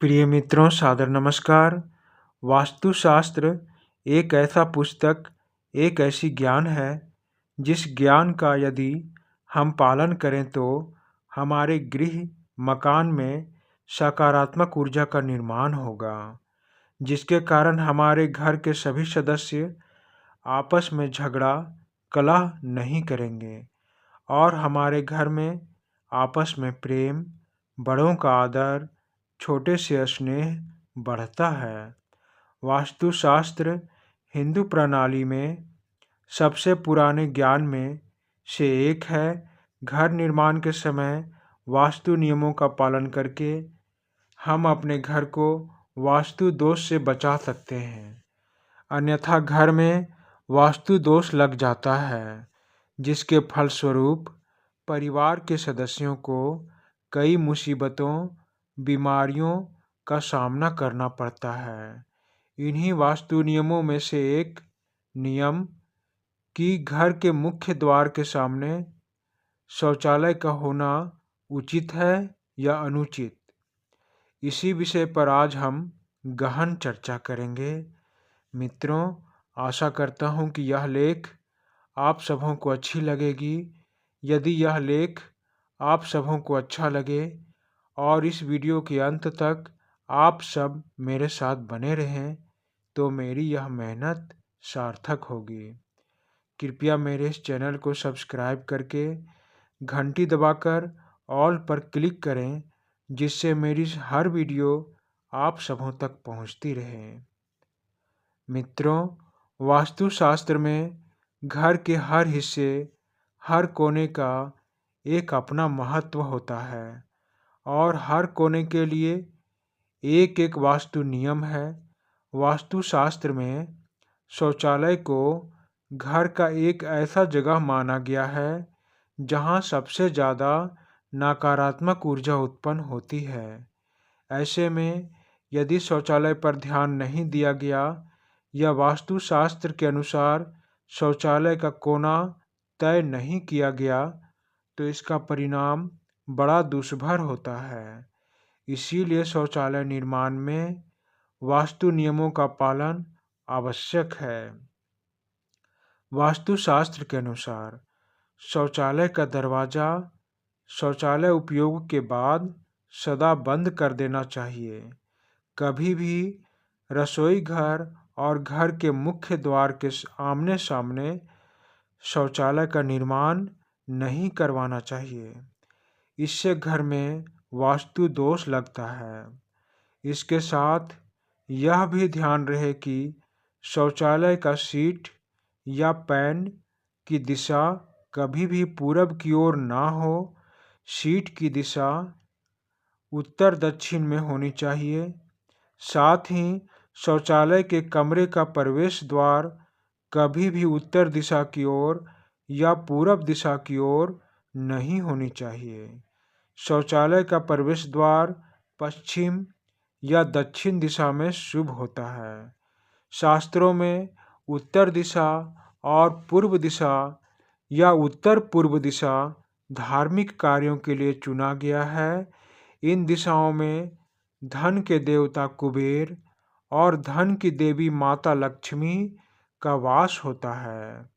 प्रिय मित्रों, सादर नमस्कार। वास्तुशास्त्र एक ऐसा पुस्तक, एक ऐसी ज्ञान है जिस ज्ञान का यदि हम पालन करें तो हमारे गृह मकान में सकारात्मक ऊर्जा का निर्माण होगा, जिसके कारण हमारे घर के सभी सदस्य आपस में झगड़ा कलह नहीं करेंगे और हमारे घर में आपस में प्रेम, बड़ों का आदर, छोटे से स्नेह बढ़ता है। वास्तुशास्त्र हिंदू प्रणाली में सबसे पुराने ज्ञान में से एक है। घर निर्माण के समय वास्तु नियमों का पालन करके हम अपने घर को वास्तु दोष से बचा सकते हैं, अन्यथा घर में वास्तु दोष लग जाता है, जिसके फलस्वरूप परिवार के सदस्यों को कई मुसीबतों, बीमारियों का सामना करना पड़ता है। इन्हीं वास्तु नियमों में से एक नियम कि घर के मुख्य द्वार के सामने शौचालय का होना उचित है या अनुचित। इसी विषय पर आज हम गहन चर्चा करेंगे। मित्रों, आशा करता हूँ कि यह लेख आप सबों को अच्छी लगेगी। यदि यह लेख आप सबों को अच्छा लगे और इस वीडियो के अंत तक आप सब मेरे साथ बने रहें तो मेरी यह मेहनत सार्थक होगी। कृपया मेरे इस चैनल को सब्सक्राइब करके घंटी दबाकर ऑल पर क्लिक करें, जिससे मेरी हर वीडियो आप सबों तक पहुंचती रहे। मित्रों, वास्तुशास्त्र में घर के हर हिस्से, हर कोने का एक अपना महत्व होता है और हर कोने के लिए एक एक वास्तु नियम है। वास्तुशास्त्र में शौचालय को घर का एक ऐसा जगह माना गया है जहाँ सबसे ज़्यादा नकारात्मक ऊर्जा उत्पन्न होती है। ऐसे में यदि शौचालय पर ध्यान नहीं दिया गया या वास्तुशास्त्र के अनुसार शौचालय का कोना तय नहीं किया गया तो इसका परिणाम बड़ा दुष्भर होता है। इसीलिए शौचालय निर्माण में वास्तु नियमों का पालन आवश्यक है। वास्तुशास्त्र के अनुसार शौचालय का दरवाज़ा शौचालय उपयोग के बाद सदा बंद कर देना चाहिए। कभी भी रसोई घर और घर के मुख्य द्वार के आमने सामने शौचालय का निर्माण नहीं करवाना चाहिए। इससे घर में वास्तु दोष लगता है। इसके साथ यह भी ध्यान रहे कि शौचालय का सीट या पैन की दिशा कभी भी पूरब की ओर ना हो। सीट की दिशा उत्तर दक्षिण में होनी चाहिए। साथ ही शौचालय के कमरे का प्रवेश द्वार कभी भी उत्तर दिशा की ओर या पूरब दिशा की ओर नहीं होनी चाहिए। शौचालय का प्रवेश द्वार पश्चिम या दक्षिण दिशा में शुभ होता है। शास्त्रों में उत्तर दिशा और पूर्व दिशा या उत्तर पूर्व दिशा धार्मिक कार्यों के लिए चुना गया है। इन दिशाओं में धन के देवता कुबेर और धन की देवी माता लक्ष्मी का वास होता है।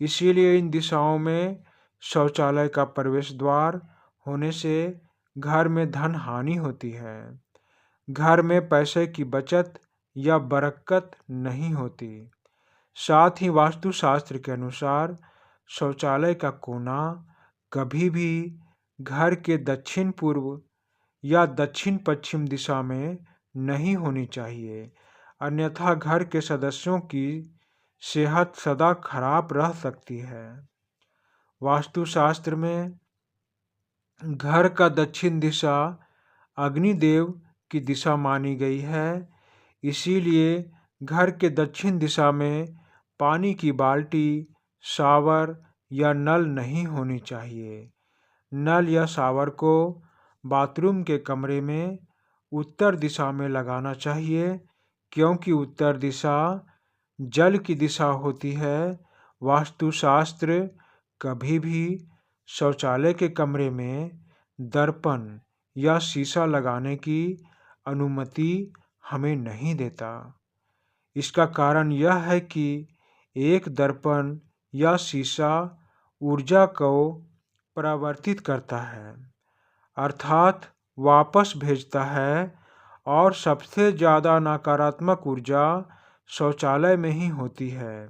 इसीलिए इन दिशाओं में शौचालय का प्रवेश द्वार होने से घर में धन हानि होती है। घर में पैसे की बचत या बरकत नहीं होती। साथ ही वास्तुशास्त्र के अनुसार शौचालय का कोना कभी भी घर के दक्षिण पूर्व या दक्षिण पश्चिम दिशा में नहीं होनी चाहिए, अन्यथा घर के सदस्यों की सेहत सदा खराब रह सकती है। वास्तुशास्त्र में घर का दक्षिण दिशा अग्निदेव की दिशा मानी गई है। इसीलिए घर के दक्षिण दिशा में पानी की बाल्टी, शावर या नल नहीं होनी चाहिए। नल या शावर को बाथरूम के कमरे में उत्तर दिशा में लगाना चाहिए, क्योंकि उत्तर दिशा जल की दिशा होती है। वास्तुशास्त्र कभी भी शौचालय के कमरे में दर्पण या शीशा लगाने की अनुमति हमें नहीं देता। इसका कारण यह है कि एक दर्पण या शीशा ऊर्जा को परावर्तित करता है, अर्थात वापस भेजता है, और सबसे ज़्यादा नकारात्मक ऊर्जा शौचालय में ही होती है।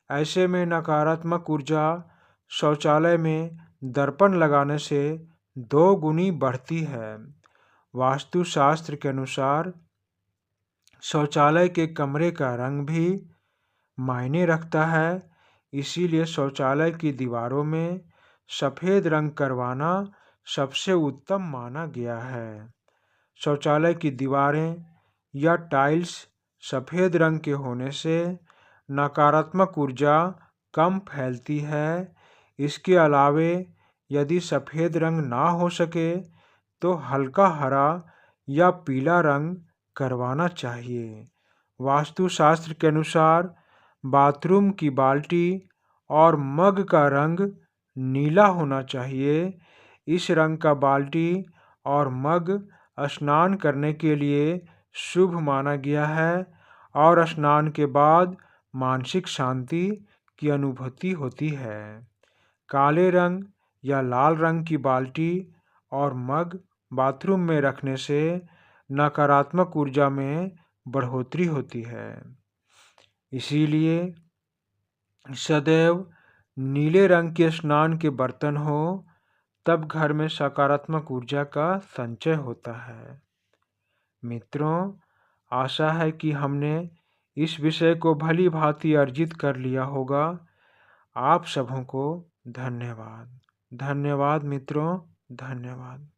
ऐसे में नकारात्मक ऊर्जा शौचालय में दर्पण लगाने से 2 गुनी बढ़ती है। वास्तुशास्त्र के अनुसार शौचालय के कमरे का रंग भी मायने रखता है, इसीलिए शौचालय की दीवारों में सफ़ेद रंग करवाना सबसे उत्तम माना गया है। शौचालय की दीवारें या टाइल्स सफ़ेद रंग के होने से नकारात्मक ऊर्जा कम फैलती है। इसके अलावे यदि सफ़ेद रंग ना हो सके तो हल्का हरा या पीला रंग करवाना चाहिए। वास्तुशास्त्र के अनुसार बाथरूम की बाल्टी और मग का रंग नीला होना चाहिए। इस रंग का बाल्टी और मग स्नान करने के लिए शुभ माना गया है और स्नान के बाद मानसिक शांति की अनुभूति होती है। काले रंग या लाल रंग की बाल्टी और मग बाथरूम में रखने से नकारात्मक ऊर्जा में बढ़ोतरी होती है। इसीलिए सदैव नीले रंग के स्नान के बर्तन हो, तब घर में सकारात्मक ऊर्जा का संचय होता है। मित्रों, आशा है कि हमने इस विषय को भली भांति अर्जित कर लिया होगा। आप सबों को धन्यवाद। धन्यवाद मित्रों, धन्यवाद।